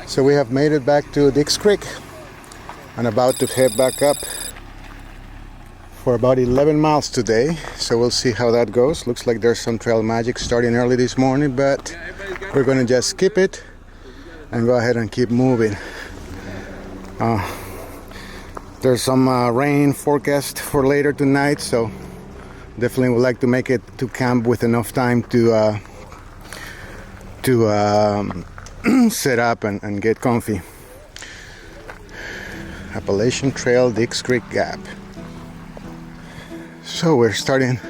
So we have made it back to Dix Creek and about to head back up for about 11 miles today. So we'll see how that goes. Looks like there's some trail magic starting early this morning, but we're gonna just skip it and go ahead and keep moving. There's some rain forecast for later tonight, so definitely would like to make it to camp with enough time to set up and get comfy. Appalachian Trail, Dix Creek Gap. So we're starting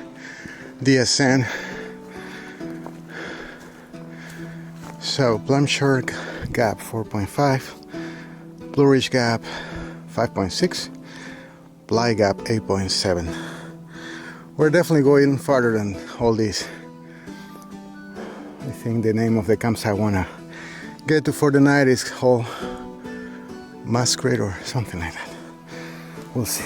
the ascent. So Plum Shore Gap 4.5, Blue Ridge Gap 5.6, Bly Gap 8.7. We're definitely going farther than all these. I think the name of the campsite I wanna get to for the night is called Masquerade or something like that. We'll see.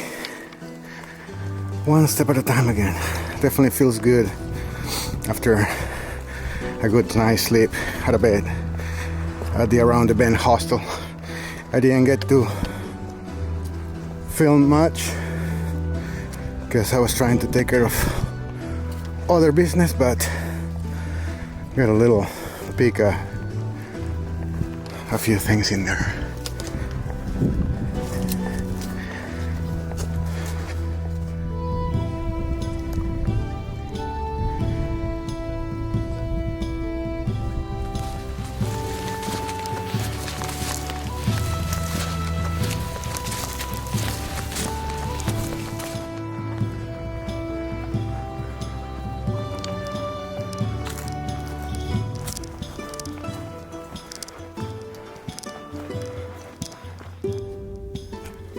One step at a time again. Definitely feels good after a good night's sleep out of bed at the Around the Bend hostel. I didn't get to film much because I was trying to take care of other business, but got a little peek at a few things in there.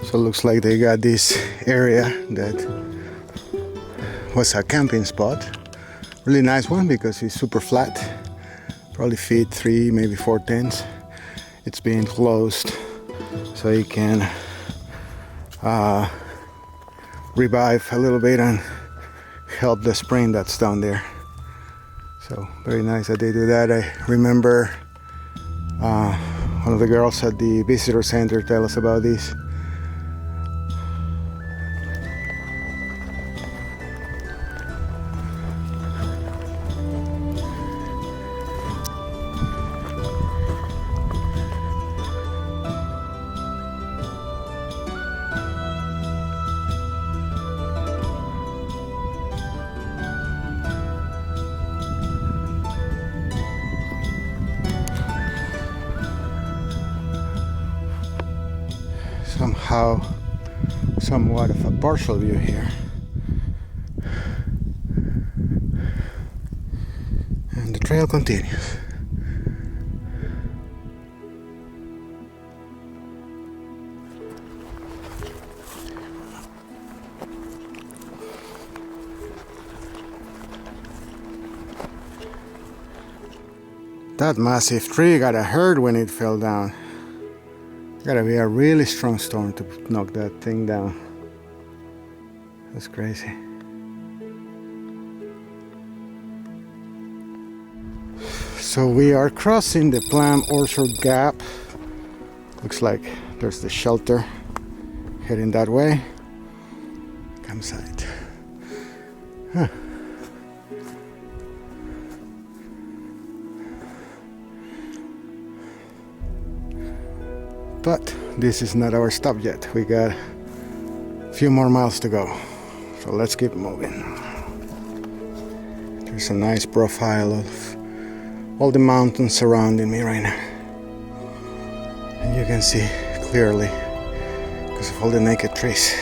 So it looks like they got this area that was a camping spot. Really nice one because it's super flat. Probably fit 3, maybe 4 tents. It's being closed so you can revive a little bit and help the spring that's down there. So very nice that they do that. I remember one of the girls at the visitor center tell us about this. Somewhat of a partial view here. And the trail continues. That massive tree got hurt when it fell down. Gotta be a really strong storm to knock that thing down. That's crazy. So we are crossing the Plum Orchard Gap. Looks like there's the shelter heading that way. Campsite. Huh. But this is not our stop yet. We got a few more miles to go. So let's keep moving. There's a nice profile of all the mountains surrounding me right now. And you can see clearly because of all the naked trees.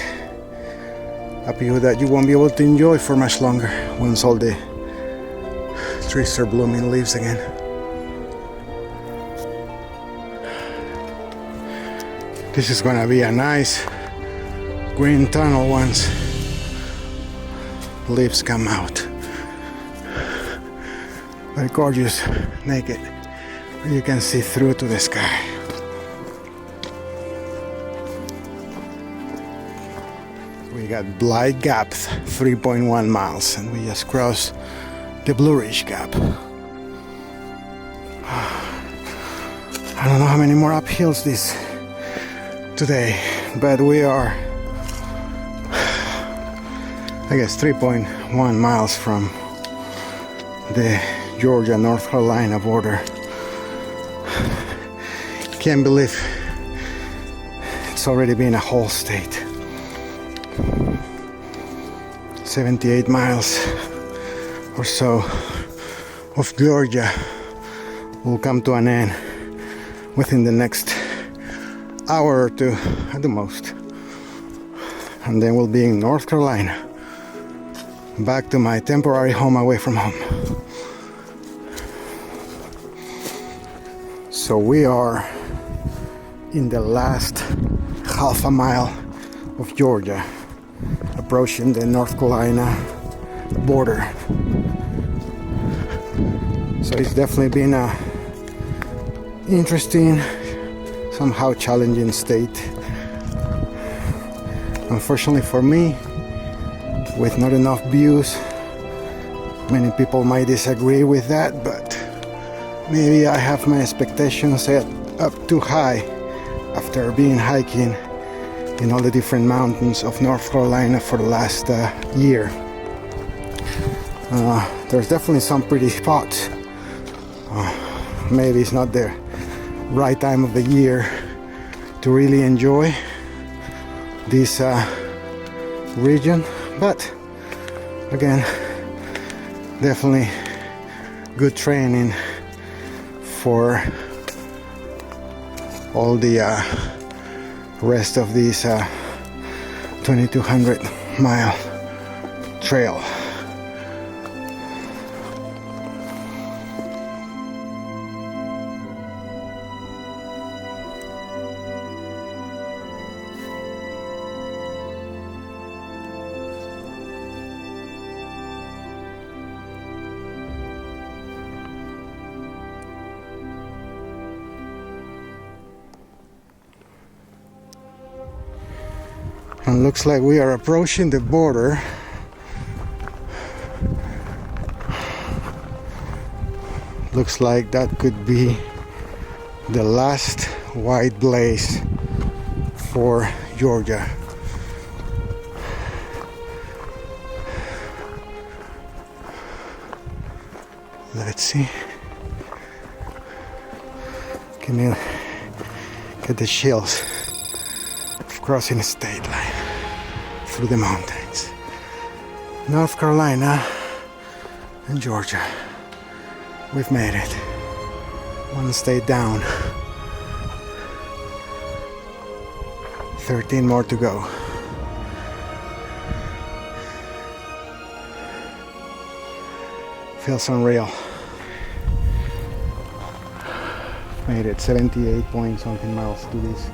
A view that you won't be able to enjoy for much longer once all the trees are blooming leaves again. This is gonna be a nice green tunnel once leaves come out. Very gorgeous, naked. You can see through to the sky. We got Bly Gap, 3.1 miles, and we just crossed the Blue Ridge Gap. I don't know how many more uphills this today, but we are, I guess, 3.1 miles from the Georgia-North Carolina border. Can't believe it's already been a whole state. 78 miles or so of Georgia will come to an end within the next hour or two at the most. And then we'll be in North Carolina, back to my temporary home away from home. So we are in the last half a mile of Georgia, approaching the North Carolina border. So it's definitely been a interesting, somehow challenging state. Unfortunately for me, with not enough views. Many people might disagree with that, but maybe I have my expectations set up too high after being hiking in all the different mountains of North Carolina for the last year. There's definitely some pretty spots. Maybe it's not the right time of the year to really enjoy this region, but again, definitely good training for all the rest of this 2200 mile trail. And looks like we are approaching the border. Looks like that could be the last white blaze for Georgia. Let's see. Can you get the chills of crossing a state line through the mountains? North Carolina and Georgia. We've made it. One state down. 13 more to go. Feels unreal. Made it 78 point something miles to this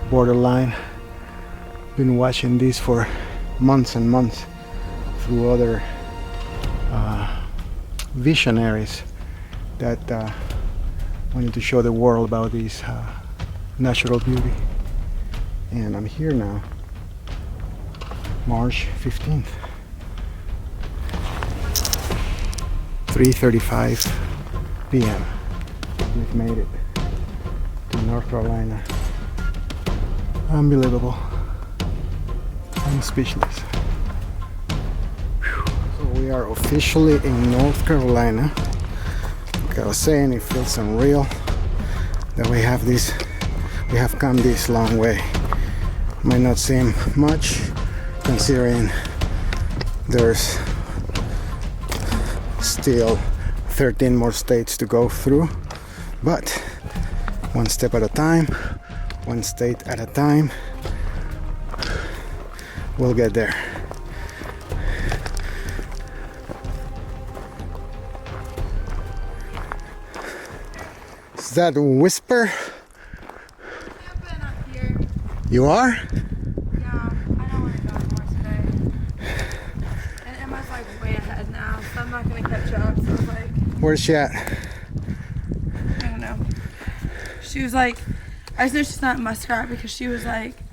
borderline. Been watching this for months and months through other visionaries that wanted to show the world about this natural beauty. And I'm here now, March 15th, 3:35 p.m. We've made it to North Carolina. Unbelievable. I'm speechless. Whew. So we are officially in North Carolina. Like I was saying, it feels unreal that we have come this long way. Might not seem much considering there's still 13 more states to go through, but one step at a time, one state at a time, we'll get there. Is that a whisper? I've been up here. You are? Yeah, I don't want to go anymore today. And Emma's like way ahead now, so I'm not going to catch up. So I was like, Where's she at? I don't know. She was like, I just know she's not Muskrat because she was like,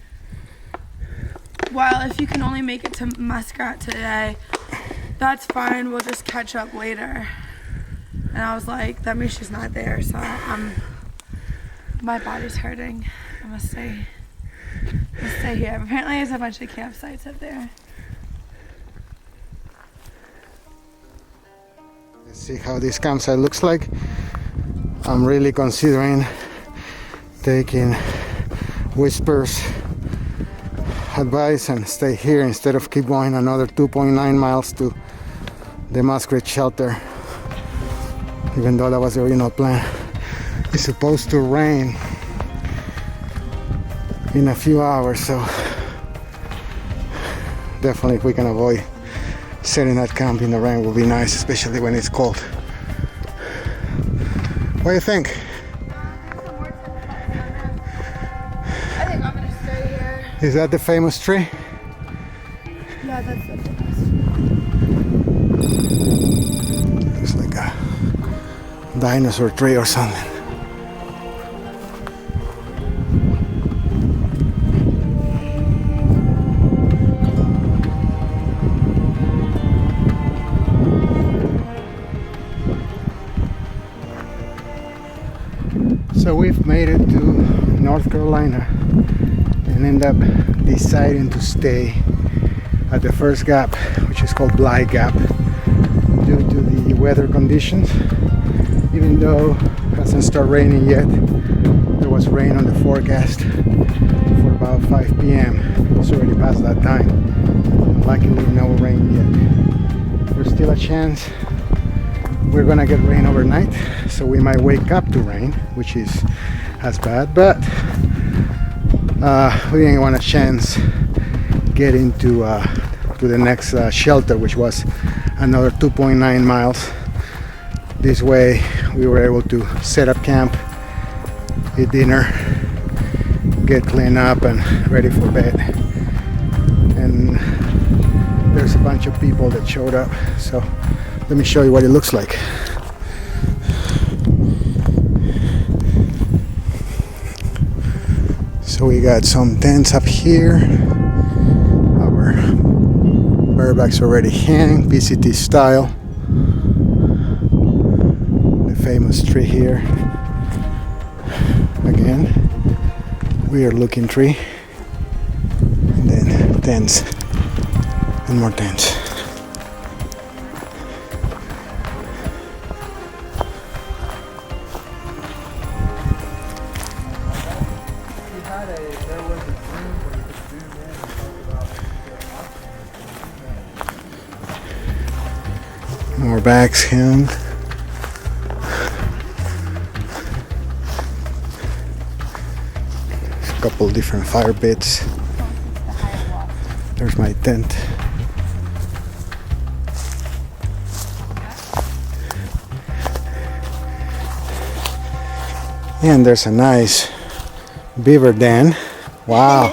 well, if you can only make it to Muskrat today, that's fine. We'll just catch up later. And I was like, that means she's not there. So My body's hurting. I'm gonna stay here. Apparently there's a bunch of campsites up there. Let's see how this campsite looks like. I'm really considering taking Whisper's advice and stay here instead of keep going another 2.9 miles to the Muskrat shelter, even though that was the original plan. It's supposed to rain in a few hours, so definitely if we can avoid setting that camp in the rain will be nice, especially when it's cold. What do you think? I think I'm gonna stay here. Is that the famous tree? Yeah, that's the best. Looks like a dinosaur tree or something. So we've made it to North Carolina and end up deciding to stay at the first gap, which is called Bly Gap, due to the weather conditions. Even though it hasn't started raining yet, there was rain on the forecast for about 5 p.m. It's already past that time. Luckily no rain yet. There's still a chance we're gonna get rain overnight, so we might wake up to rain, which is as bad, but we didn't want a chance getting to the next shelter, which was another 2.9 miles. This way we were able to set up camp, eat dinner, get cleaned up and ready for bed. And there's a bunch of people that showed up, so let me show you what it looks like. So we got some tents up here. Our barebacks already hang, PCT style. The famous tree here. Again, weird looking tree. And then tents and more tents. More bags hung. There's a couple different fire pits. There's my tent. And there's a nice beaver den. Wow,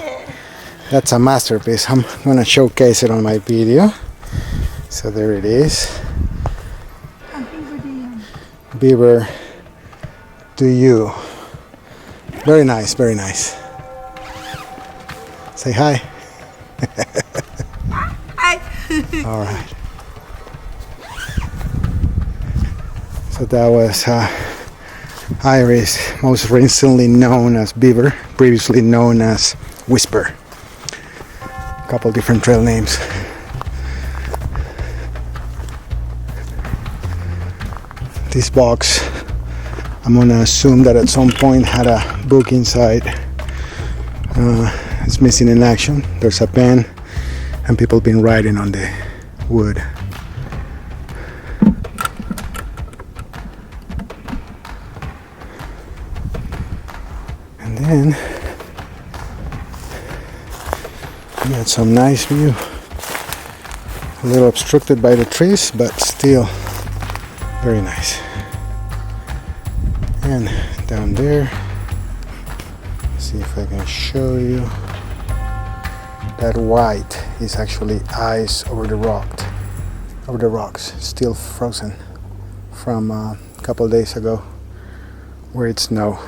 that's a masterpiece. I'm gonna showcase it on my video. So there it is. Beaver to you. Very nice, very nice. Say hi. Hi. All right. So that was Iris, most recently known as Beaver, previously known as Whisper. A couple different trail names. This box, I'm gonna assume that at some point had a book inside. It's missing in action. There's a pen and people been writing on the wood. And then we got some nice view. A little obstructed by the trees, but still very nice. And down there, see if I can show you, that white is actually ice over the rocks, still frozen from a couple days ago where it snowed.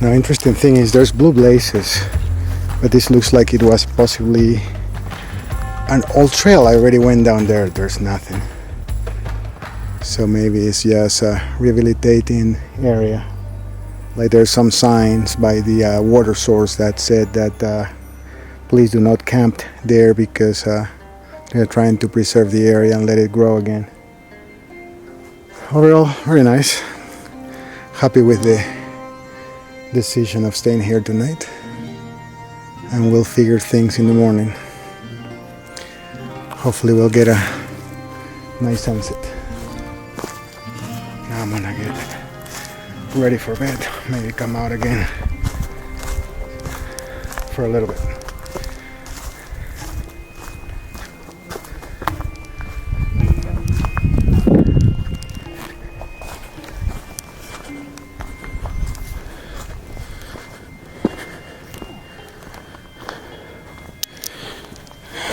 Now, interesting thing is there's blue blazes, but this looks like it was possibly an old trail. I already went down there. There's nothing. So maybe it's just a rehabilitating area. Like there's some signs by the water source that said that please do not camp there because they're trying to preserve the area and let it grow again. Overall, very nice. Happy with the decision of staying here tonight, and we'll figure things in the morning. Hopefully we'll get a nice sunset. Now I'm gonna get ready for bed, maybe come out again for a little bit.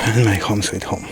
And my home sweet home.